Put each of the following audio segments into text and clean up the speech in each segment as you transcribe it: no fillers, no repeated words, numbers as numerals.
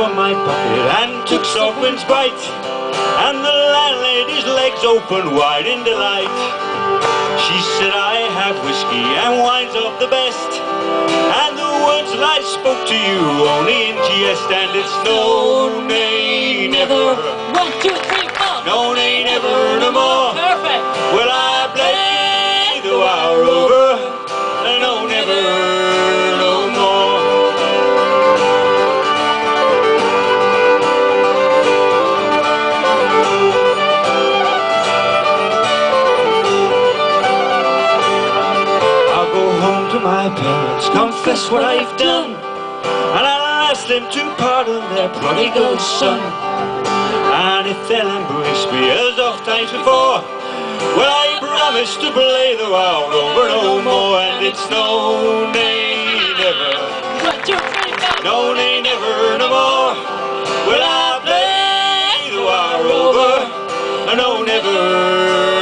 from my pocket and took sovereign's bite, and the landlady's legs opened wide in delight. She said, I have whiskey and wines of the best, and the words that I spoke to you only in jest, and it's no, nay, never. 1, 2, 3, 4. No, nay, never, no more. Perfect. Will I play the hour over? No, never, no more. I'll go home to my parents, confess what I've done, and I'll ask them to pardon their prodigal son. And if they'll embrace me as oft times before, well, I promise to play the world over no more. And it's no, nay, never. 1, 2, 3, 4. No, nay, never, no more. Will I play the world over? No, never,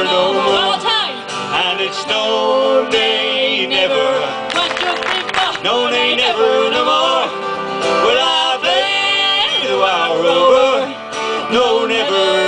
no One more. more time. And it's no, nay, never. 1, 2, 3, 4. No, nay, never, no more. Will I play the world over? No, never.